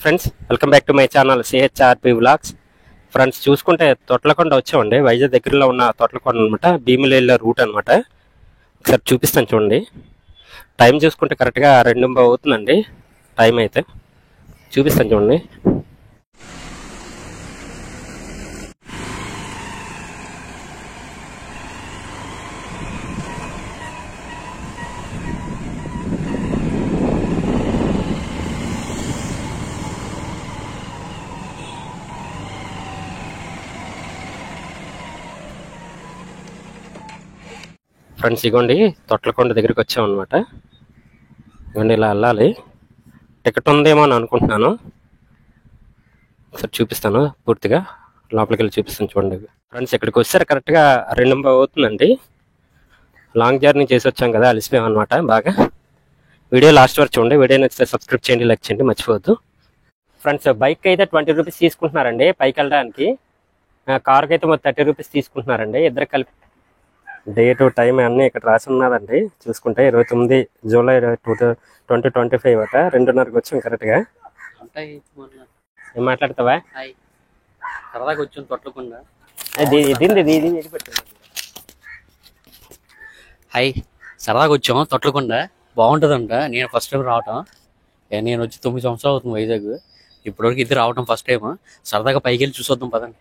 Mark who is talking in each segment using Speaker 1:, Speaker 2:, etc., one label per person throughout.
Speaker 1: Friends, welcome back to my channel CHRP vlogs. Friends, చూసుకుంటే తొట్లకొండ వచ్చామండి. వైజాగ్ దగ్గరలో ఉన్న తొట్లకొండ అనమాట, భీమిలి రూట్ అనమాట. ఒకసారి చూపిస్తాను చూడండి. టైం చూసుకుంటే కరెక్ట్గా 2:30 అవుతుందండి. టైం అయితే చూపిస్తాను చూడండి. ఫ్రెండ్స్, ఇగోండి తొట్లకొండ దగ్గరికి వచ్చామన్నమాట. ఇగోండి ఇలా వెళ్ళాలి. టికెట్ ఉందేమో అని అనుకుంటున్నాను. ఒకసారి చూపిస్తాను, పూర్తిగా లోపలికి వెళ్ళి చూపిస్తాను చూడండి. ఫ్రెండ్స్, ఇక్కడికి వచ్చారు కరెక్ట్గా 2:30 అవుతుందండి. లాంగ్ జర్నీ చేసి వచ్చాం కదా, అలసిపోయాం అనమాట బాగా. వీడియో లాస్ట్ వరకు చూడండి. వీడియో నచ్చితే సబ్స్క్రైబ్ చేయండి, లైక్ చేయండి, మర్చిపోవద్దు. ఫ్రెండ్స్, బైక్ అయితే 20 రూపీస్ తీసుకుంటున్నారండి పైకి వెళ్ళడానికి. కార్కి అయితే 30 రూపీస్ తీసుకుంటున్నారండి. ఇద్దరు కలిపి డేట్ టైం అన్నీ ఇక్కడ రాసి ఉన్నదండి. చూసుకుంటే 29 జూలై 2025 అట. 2:30కి వచ్చాం కరెక్ట్గా. ఏం మాట్లాడతావా?
Speaker 2: సరదాగా వచ్చాం తొట్లకొండ. హాయ్, సరదాగా వచ్చాం తొట్లకొండ. బాగుంటుందంట. నేను ఫస్ట్ టైం రావటం. నేను వచ్చి 9 సంవత్సరాలు అవుతుంది వైజాగ్. ఇప్పటివరకు ఇది రావటం ఫస్ట్ టైం. సరదాగా పైకి వెళ్ళి చూసొద్దాం పదండి.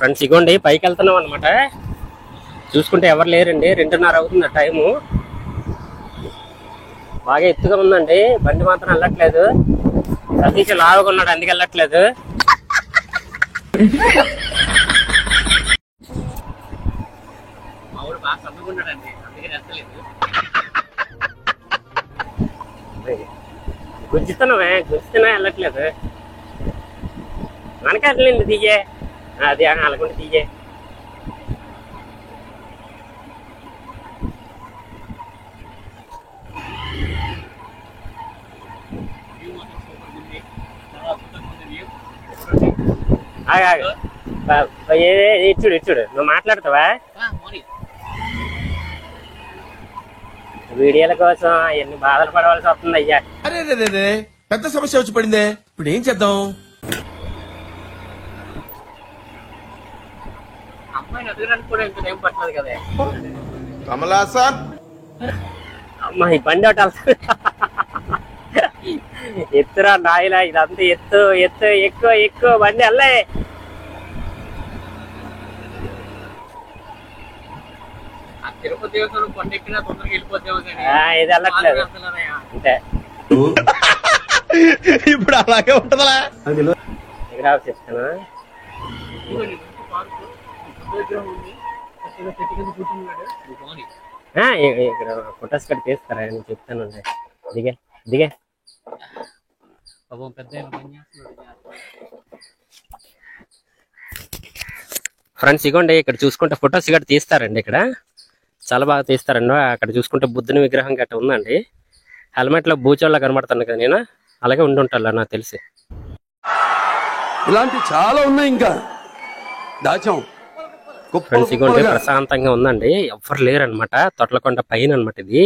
Speaker 1: ఫ్రెండ్స్, ఇగోండి పైకి వెళ్తున్నాం అనమాట. చూసుకుంటే ఎవరు లేరండి. 2:30 అవుతుంది టైము. బాగా ఎత్తుగా ఉందండి. బండి మాత్రం వెళ్ళట్లేదు. సతీష్ లావుగా ఉన్నాడు, అందుకు వెళ్ళట్లేదు.
Speaker 2: బాగా సన్నగున్నాడండి, అందుకే నచ్చలేదు.
Speaker 1: గుంజుతున్నా వెళ్ళట్లేదు. వెనకాలండి దిగే. అది అలాగంటే దిగే. ఇచ్చుడు ఇచ్చుడు. నువ్వు మాట్లాడతావా? వీడియోల కోసం ఎన్ని బాధలు పడవలసి వస్తుంది అయ్యా.
Speaker 3: అరే పెద్ద సమస్య వచ్చి పడిందే. ఇప్పుడు ఏం చేద్దాం?
Speaker 2: అమ్మాయిని ఎదగడానికి కూడా ఇంత టైం పట్టలేదు కదా.
Speaker 3: కమలాసన్
Speaker 1: అమ్మా, ఈ బండి ఒకటి ఎత్తురా నాయలా. ఇదంతా ఎత్తు ఎత్తు ఎక్కువ ఎక్కువ బండి వెళ్ళే.
Speaker 2: తిరుపతి దేవస్థానం కొండ ఎక్కినా తొందరగా వెళ్ళిపోతాము.
Speaker 1: ఇది వెళ్ళట్లేదు అంటే
Speaker 3: ఇప్పుడు అలాగే ఉంటదా?
Speaker 1: ఎక్కడ చెప్తాను. ఇక్కడ ఫొటోస్ కట్ తీస్తారా? నేను చెప్తాను. దిగే దిగే. ఫ్రెండ్స్, ఇగోండి ఇక్కడ చూసుకుంటే ఫొటోస్ గట్ట తీస్తారండి. ఇక్కడ చాలా బాగా తీస్తారండి. అక్కడ చూసుకుంటే బుద్ధుని విగ్రహం గట్ట ఉందండి. హెల్మెట్ లో బూచోళ్ళ కనబడతాను కదా నేను. అలాగే ఉండుంటా నాకు తెలిసి.
Speaker 3: ఇలాంటి చాలా ఉన్నాయి ఇంకా దాచాం.
Speaker 1: ఫ్రెండ్స్, ఇగోండి ప్రశాంతంగా ఉందండి. ఎవ్వరు లేరు అనమాట. తొట్లకొండ పైన అనమాట ఇది.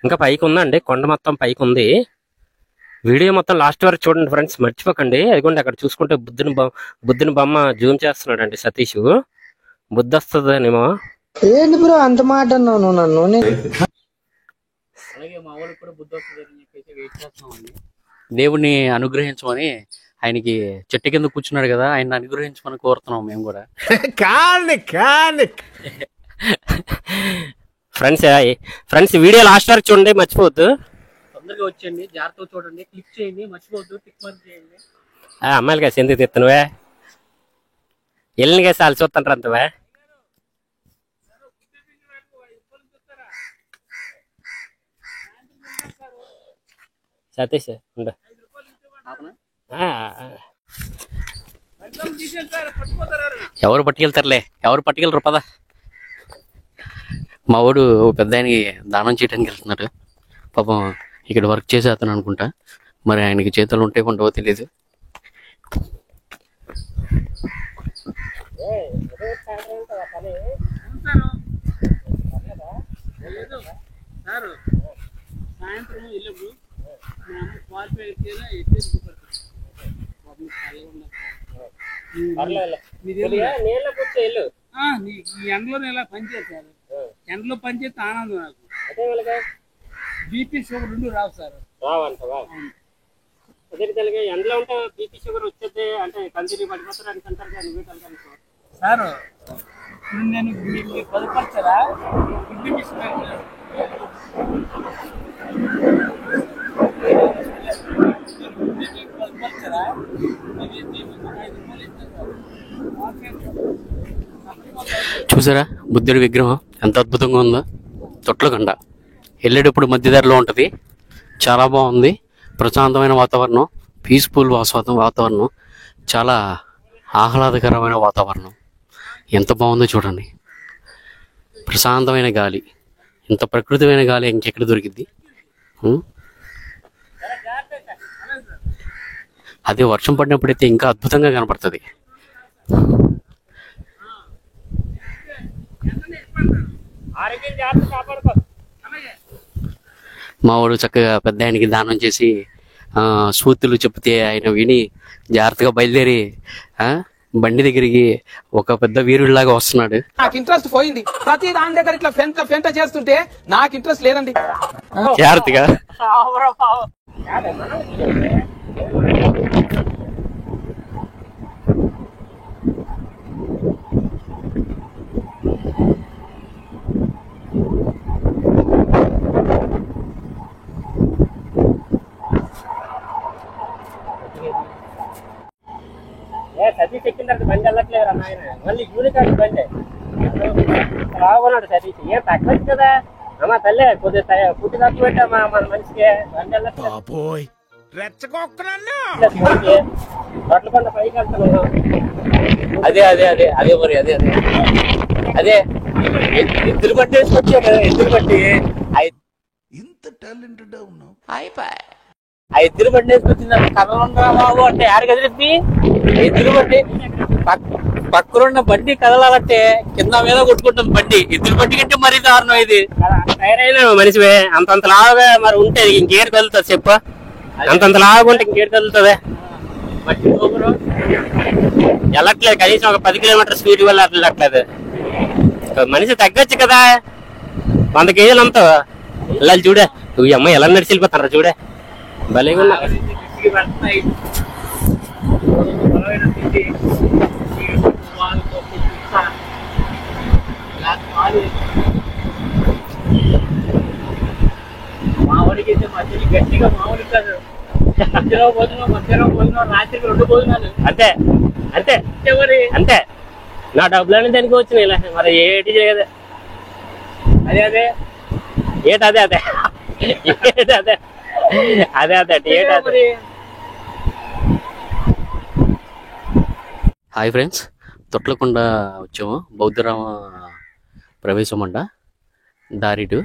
Speaker 1: ఇంకా పైకి ఉందండి, కొండ మొత్తం పైకి ఉంది. వీడియో మొత్తం లాస్ట్ వరకు చూడండి ఫ్రెండ్స్, మర్చిపోకండి. అదిగోండి అక్కడ చూసుకుంటే బుద్ధుని బొమ్మ జూమ్ చేస్తున్నాడు అండి సతీష్. బుద్ధి వస్తుందనేమో.
Speaker 4: ఏంటి బ్రో అంత మాట అన్నావు నన్ను?
Speaker 2: అలాగే మా వాళ్ళకి కూడా బుద్ధి వస్తుందని చెప్పేసి వెయిట్ చేస్తున్నామండి. దేవుడిని అనుగ్రహించమని, ఆయనకి చెట్టు కింద కూర్చున్నాడు కదా, ఆయన అనుగ్రహించమని కోరుతున్నాం మేము కూడా.
Speaker 1: ఫ్రెండ్స్ వీడియో లాస్ట్ వరకు చూడండి, మర్చిపోవద్దు.
Speaker 2: తొందరగా వచ్చేయండి, జాగ్రత్తగా చూడండి, క్లిక్ చేయండి, మర్చిపోవద్దు, టిక్ మార్క్ చేయండి.
Speaker 1: అమ్మాయిలు కాసి ఎందుకు తెస్తున్నావే? ఎల్లిని కాసి వాళ్ళు చూస్తుంటారు అంతవా? సతీష్ ఉండు.
Speaker 2: ఎవరు పట్టుకెళ్తారులే, ఎవరు పట్టుకెళ్ళరు పద. మా వాడు పెద్ద ఆయనకి దానం చేయడానికి వెళ్తున్నారు పాపం. ఇక్కడ వర్క్ చేసే అతను అనుకుంటా, మరి ఆయనకి చేతులు ఉంటే ఉండవో తెలియదు.
Speaker 5: సాయంత్రం వెళ్ళప్పుడు ఈ ఎండలో ఇలా పనిచేస్తారు. ఎండలో పనిచేస్తే ఆనందం నాకు. బీపీ షుగర్ రెండు రావు సార్.
Speaker 1: ఎండలో ఉంటే బీపీ షుగర్ వచ్చేది అంటే కంటిన్యూ పడిపోతారు అని అంటారు కానీ
Speaker 5: సార్ ఇప్పుడు నేను మీకు పదపరచరా కిడ్నీ మిషన్ పదపరచరా
Speaker 2: చూసారా బుద్ధుడి విగ్రహం ఎంత అద్భుతంగా ఉందో. తొట్లకొండ వెళ్ళేటప్పుడు మధ్యదారిలో ఉంటుంది. చాలా బాగుంది, ప్రశాంతమైన వాతావరణం, పీస్ఫుల్ వాతావరణం, చాలా ఆహ్లాదకరమైన వాతావరణం. ఎంత బాగుందో చూడండి. ప్రశాంతమైన గాలి, ఇంత ప్రకృతిమైన గాలి ఇంకెక్కడ దొరికిద్ది? అదే వర్షం పడినప్పుడైతే ఇంకా అద్భుతంగా కనపడుతుంది. మా వాడు చక్కగా పెద్ద ఆయనకి దానం చేసి సూతులు చెప్తే ఆయన విని జాగ్రత్తగా బయలుదేరి బండి దగ్గరికి ఒక పెద్ద వీరుడిలాగా వస్తున్నాడు.
Speaker 6: నాకు ఇంట్రెస్ట్ పోయింది. ప్రతి దాని దగ్గర ఇట్లా ఫెంట చేస్తుంటే నాకు ఇంట్రెస్ట్ లేదండి.
Speaker 2: జాగ్రత్తగా
Speaker 1: సతీష్ ఎక్కిన తర్వాత బండి వెళ్ళట్లేదు అన్న ఆయన. మళ్ళీ యూనికార్డ్ బండి రావున్నాడు సతీష్. ఏం తగ్గచ్చు కదా అమ్మా తల్లే, కొద్దిగా పుట్టి తక్కువ పెట్టామా మన మనిషికి. బండి వెళ్ళట్లేదు. తొట్లకొండ పైకి వెళ్తున్నాను.
Speaker 2: అదే అదే అదే అదే మరి అదే అదే అదే ఎద్దులు బట్టి వేసుకొచ్చా కదా. ఎద్దులు బట్టి
Speaker 3: ఇంత టాలెంటెడ్ ఉన్నావు.
Speaker 2: ఆ ఎద్దులు బండి వేసుకొచ్చింది కదలంగా బాబు అంటే యారు కదిలిద్ది. ఎద్దులు బండి పక్కనున్న బండి కదలాలంటే కింద మీద కొట్టుకుంటుంది బండి. ఎద్దుల బండి కంటే మరీ దారుణం ఇది.
Speaker 1: టైరైన మనిషివే అంతంత లాగా మరి ఉంటే ఇంకేడు కదులుతుంది చెప్ప. అంతంత లాగా ఉంటే ఇంకేడు కదులుతుంది. వెళ్ళట్లేదు, కనీసం ఒక 10 కిలోమీటర్ స్పీడ్ వల్ల వెళ్ళట్లేదు. మనిషి తగ్గచ్చు కదా. 100 కేజీలు అంతా వెళ్ళాలి. చూడే నువ్వు ఈ అమ్మాయి ఎలా నడిచి వెళ్ళిపోతారా చూడే. భలేగా ఉన్నా.
Speaker 5: మామిడికి అయితే మధ్యలో గట్టిగా మామిడి కాదు. మధ్యలో భోజనం రాత్రికి 2 భోజనాలు
Speaker 1: అంతే అంతే
Speaker 5: మరి
Speaker 1: అంతే. నా డబ్బులన్నీ దానికి వచ్చినాయి ఇలా. మరి ఏటి చేయదు. అదే అదే ఏట అదే అదే ఏట అదే అదే అదే ఏట అదే.
Speaker 2: హాయ్ ఫ్రెండ్స్, తొట్లకొండ వచ్చాము. బౌద్ధరామ ప్రవేశం అంట. దారిటు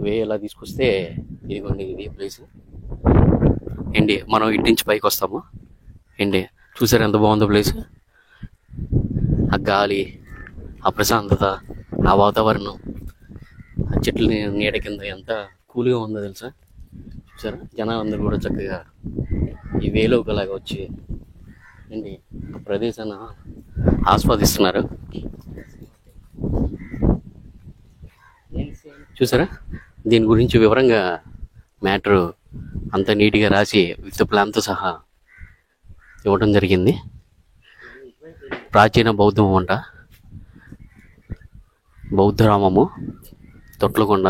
Speaker 2: వే ఎలా తీసుకొస్తే ఇదిగోండి ఇది ప్లేస్ ఏంటి. మనం ఇటు నుంచి పైకి వస్తాము ఏంటి. చూసారు ఎంత బాగుందో ప్లేస్. ఆ గాలి, ఆ ప్రశాంతత, ఆ వాతావరణం, ఆ చెట్ల నీడ కింద ఎంత కూల్గా ఉందో తెలుసా. చూసారా జనాలు అందరూ కూడా చక్కగా ఈ వేలోకలాగా వచ్చి ఏంటి ఆ ప్రదేశాన్ని ఆస్వాదిస్తున్నారు. చూసారా దీని గురించి వివరంగా మ్యాటర్ అంత నీట్గా రాసి విత్ ప్లాన్తో సహా ఇవ్వడం జరిగింది. ప్రాచీన బౌద్ధం అంట. బౌద్ధరామము తొట్లకొండ.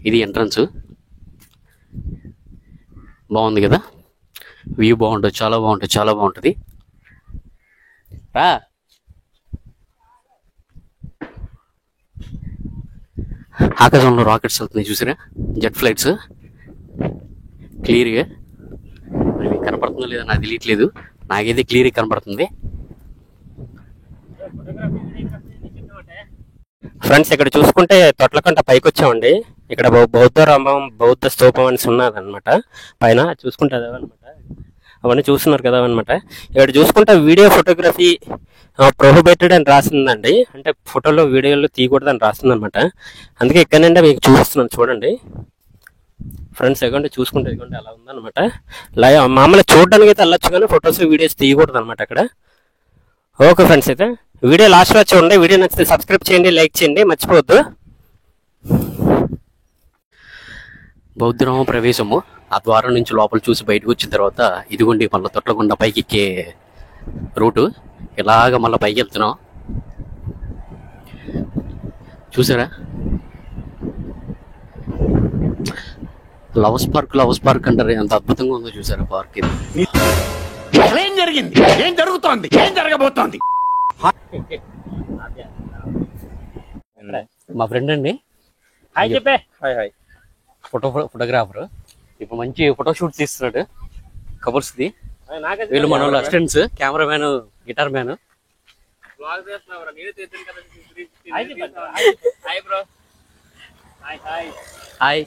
Speaker 2: ఇది ఎంట్రన్స్. బాగుంది కదా, వ్యూ బాగుంటుంది, చాలా బాగుంటుంది, చాలా బాగుంటుంది. రా ఆకాశంలో రాకెట్స్ అవుతున్నాయి చూసారా, జెట్ ఫ్లైట్స్. క్లియర్గా మరి మీకు కనపడుతుందో లేదో నాకు తెలియట్లేదు. నాకైతే క్లియర్గా కనపడుతుంది.
Speaker 1: ఫ్రెండ్స్ ఇక్కడ చూసుకుంటే తొట్లకంట పైకి వచ్చామండి. ఇక్కడ బౌద్ధ స్తూపం అని ఉన్నది అనమాట. పైన చూసుకుంటే అదనమాట, అవన్నీ చూస్తున్నారు కదా అనమాట. ఇక్కడ చూసుకుంటే వీడియో ఫోటోగ్రఫీ ప్రొహిబిటెడ్ అని రాసిందండి. అంటే ఫోటోలు వీడియోలు తీయకూడదని రాస్తుంది అనమాట. అందుకే ఇక్కడ నుండి మీకు చూపిస్తున్నాను చూడండి ఫ్రెండ్స్. ఎగండి చూసుకుంటే ఎగండి అలా ఉందన్నమాట. మామూలుగా చూడడానికి అయితే వెళ్ళొచ్చు కానీ ఫొటోస్ వీడియోస్ తీయకూడదు అనమాట అక్కడ. ఓకే ఫ్రెండ్స్, అయితే వీడియో లాస్ట్ వచ్చి చూడండి. వీడియో నచ్చితే సబ్స్క్రైబ్ చేయండి, లైక్ చేయండి, మర్చిపోవద్దు.
Speaker 2: బౌద్ధరామ ప్రవేశము. ఆ ద్వారం నుంచి లోపల చూసి బయటకు వచ్చిన తర్వాత ఇదిగోండి మళ్ళీ తొట్లకొండ పైకి ఎక్కే రూటు. ఇలాగ మళ్ళీ పైకి వెళ్తున్నాం. చూసారా, లవ్స్ పార్క్ అంటారు, ఎంత అద్భుతంగా ఉందో చూసారా పార్క్ ఇది.
Speaker 3: ఏం జరిగింది, ఏం జరుగుతోంది, ఏం జరగబోతోంది?
Speaker 2: మా ఫ్రెండ్ అండి,
Speaker 1: హాయ్ చెప్పే.
Speaker 2: ఫోటోగ్రాఫర్. ఇప్పుడు మంచి ఫోటో షూట్ తీస్తున్నాడు కపుల్స్ది. వీళ్ళు మన వాళ్ళు assistants, cameraman, guitar man. Hi.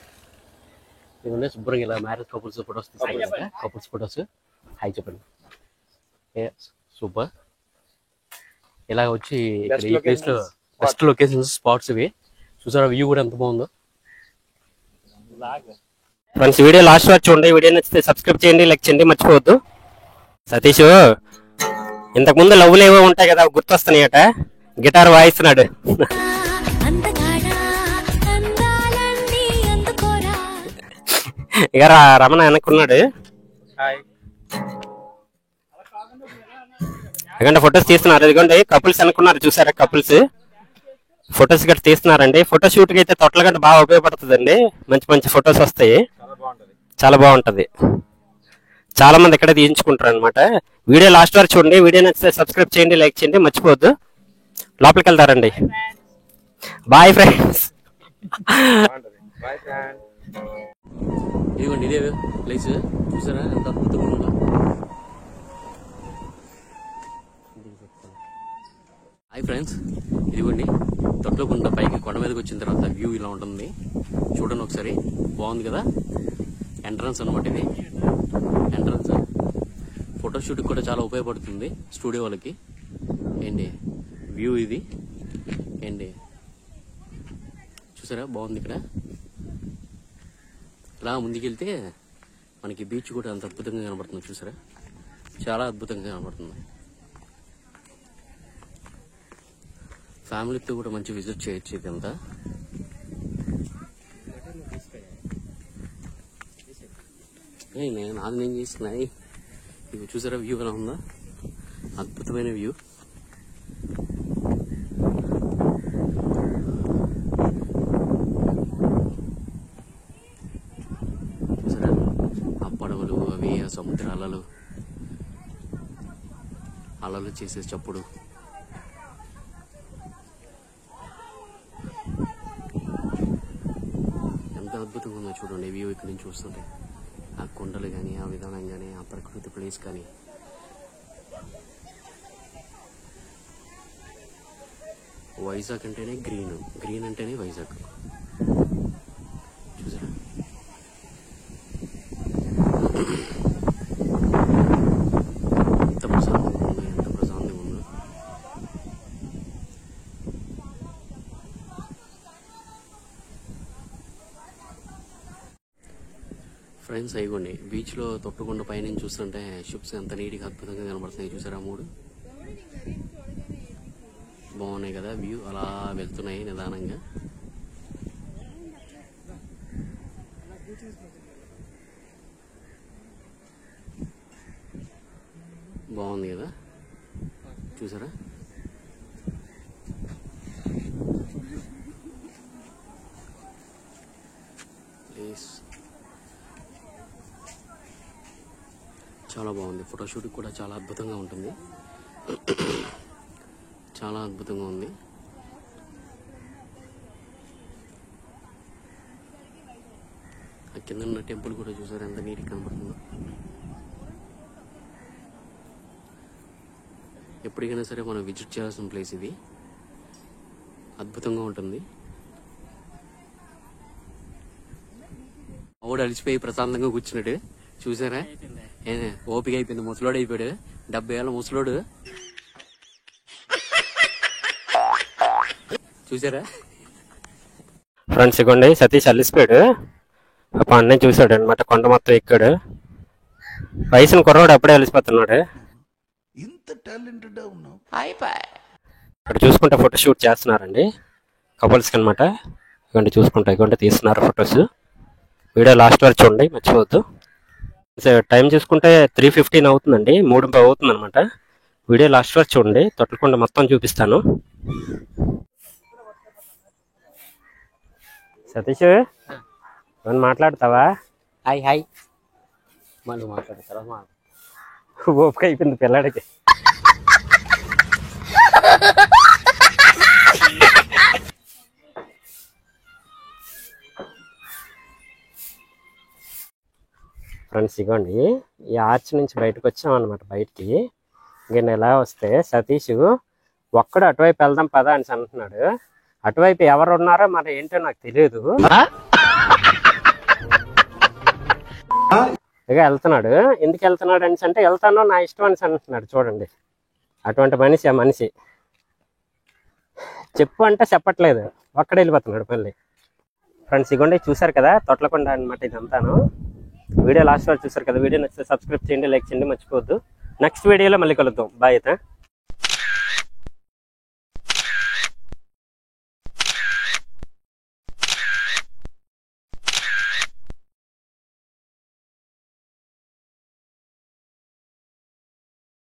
Speaker 2: ఇవన్నీ శుభ్రంగా ఇలా మ్యారేజ్ కపుల్స్ ఫొటోస్ తీసుకుంటారు. Couples photos. హాయ్ చెప్పండి. సూపర్. ఇలా వచ్చి ఇక్కడ ఈ ప్లేస్ లో బెస్ట్ లొకేషన్స్, స్పాట్స్ ఇవి. చూసారా వ్యూ కూడా ఎంత బాగుందో.
Speaker 1: ఫ్రెండ్స్ వీడియో లాస్ట్ వచ్చి చూడండి. వీడియో నచ్చితే సబ్స్క్రైబ్ చేయండి, లైక్ చేయండి, మర్చిపోవద్దు. సతీష్ ఇంతకుముందు లవ్లు ఏవో ఉంటాయి కదా, గుర్తొస్తున్నాయట. గిటార్ వాయిస్తున్నాడు. ఇక రమణ వెనక్కున్నాడు. ఎందుకంటే ఫొటోస్ తీస్తున్నారు. ఎందుకంటే కపుల్స్ అనుకున్నారు, చూసారా కపుల్స్ ఫొటోస్ గట్రా తీస్తున్నారండి. ఫోటో షూట్ కి అయితే తొట్లగంట బాగా ఉపయోగపడుతుందండి. మంచి మంచి ఫొటోస్ వస్తాయి, చాలా బాగుంటది. చాలా మంది ఇక్కడే తీయించుకుంటారు అనమాట. వీడియో లాస్ట్ వరకు చూడండి. వీడియో నచ్చితే సబ్స్క్రైబ్ చేయండి, లైక్ చేయండి, మర్చిపోవద్దు. లోపలికి వెళ్తారండి. Boyfriends.
Speaker 2: ఇదిగోండి ఇదే ప్లేస్. చూసారా ఎంత అద్భుతంగా ఉందో. హాయ్ ఫ్రెండ్స్, ఇదిగోండి తొట్లకొండ పైకి కొండ మీదకి వచ్చిన తర్వాత వ్యూ ఇలా ఉంటుంది. చూడండి ఒకసారి, బాగుంది కదా. ఎంట్రన్స్ అనమాట ఇది. ఎంట్రన్స్ ఫోటోషూట్కి కూడా చాలా ఉపయోగపడుతుంది స్టూడియో వాళ్ళకి. ఏంటి వ్యూ ఇది. ఏంటి చూసారా, బాగుంది. ఇక్కడ ఇలా ముందుకెళ్తే మనకి బీచ్ కూడా అంత అద్భుతంగా కనబడుతుంది. చూసారా, చాలా అద్భుతంగా కనబడుతుంది. ఫ్యామిలీతో కూడా మంచి విజిట్ చేయొచ్చు ఇదంతా. నేను చేస్తున్నాయి. ఇవి చూసారా వ్యూ ఎలా ఉందా, అద్భుతమైన వ్యూ. చూసారా ఆ పడవలు, అవి ఆ సముద్ర అలలు చేసే చప్పుడు. ఎంత అద్భుతంగా ఉందో చూడండి వ్యూ ఇక్కడ నుంచి చూస్తుంటే. ఆ కొండలు కానీ, ఆ విధానం కానీ, ఆ ప్రకృతి ప్లేస్ కానీ. వైజాగ్ అంటేనే గ్రీన్, గ్రీన్ అంటేనే వైజాగ్. చూసారా ఎంత ప్రశాంతంగా ఉందో, ఎంత ప్రశాంతంగా ఉందో. ఫ్రెండ్స్ అయిగోండి బీచ్ లో తొట్టుకొండ పైనుంచి చూస్తుంటే షిప్స్ ఎంత నీట్గా అద్భుతంగా కనబడుతున్నాయి. చూసారా, 3 బాగున్నాయి కదా. వ్యూ అలా వెళ్తున్నాయి నిదానంగా. బాగుంది కదా, చూసారా. ప్లీజ్ చాలా బాగుంది. ఫోటోషూట్ కూడా చాలా అద్భుతంగా ఉంటుంది. చాలా అద్భుతంగా ఉంది. ఆ కింద ఉన్న టెంపుల్ కూడా చూసారు ఎంత నీట్గా కనబడుతుందో. ఎప్పటికైనా సరే మనం విజిట్ చేయాల్సిన ప్లేస్ ఇది. అద్భుతంగా ఉంటుంది. ఓడి అలిసిపోయి ప్రశాంతంగా కూర్చున్నాడు చూసారా. ఓపిక అయిపోయింది, ముసలోడు అయిపోయాడు, 70 ఏళ్ళ ముసలోడు చూసారా.
Speaker 1: ఫ్రెండ్స్ ఇగోండి సతీష్ అలిసిపోయాడు. ఆ పండుని చూసాడు అనమాట, కొండ మొత్తం ఎక్కాడు. వయసును కుర్రాడు అప్పుడే అలిసిపోతున్నాడు. ఇక్కడ చూసుకుంటే ఫోటో షూట్ చేస్తున్నారండి కపుల్స్కి అనమాట. ఇగోండి చూసుకుంటా, ఇగోండి తీస్తున్నారు ఫొటోస్. వీడియో లాస్ట్ వరకు చూడండి, మర్చిపోవద్దు. టైం చూసుకుంటే 3:15 అవుతుందండి, 3:30 అవుతుంది అనమాట. వీడియో లాస్ట్ వరకు చూడండి, తొట్లకొండ మొత్తం చూపిస్తాను. సతీష్ ఏమన్నా మాట్లాడతావా?
Speaker 2: హాయ్ హాయ్ మళ్ళీ మాట్లాడతారా?
Speaker 1: ఓపిక అయిపోయింది పిల్లాడికి. ఫ్రెండ్స్ ఇగోండి ఈ ఆర్చ్ నుంచి బయటకు వచ్చాం అనమాట. బయటికి నేను ఎలా వస్తే సతీష్ ఒక్కడు అటువైపు వెళ్దాం పదా అని అంటున్నాడు. అటువైపు ఎవరు ఉన్నారో మరి ఏంటో నాకు తెలియదు. ఇక వెళ్తున్నాడు. ఎందుకు వెళ్తున్నాడు అని అంటే వెళ్తానో నా ఇష్టం అని అంటున్నాడు. చూడండి అటువంటి మనిషి, ఆ మనిషి చెప్పు అంటే చెప్పట్లేదు, ఒక్కడే వెళ్ళిపోతున్నాడు మళ్ళీ. ఫ్రెండ్స్ ఇగోండి చూసారు కదా తొట్లకొండ అనమాట ఇదంతాను. వీడియో లాస్ట్ వరకు చూసారు కదా. వీడియో నచ్చితే సబ్స్క్రైబ్ చేయండి, లైక్ చేయండి, మర్చిపోవద్దు. నెక్స్ట్ వీడియోలో మళ్ళీ కలుద్దాం. బాయ్ అయితే.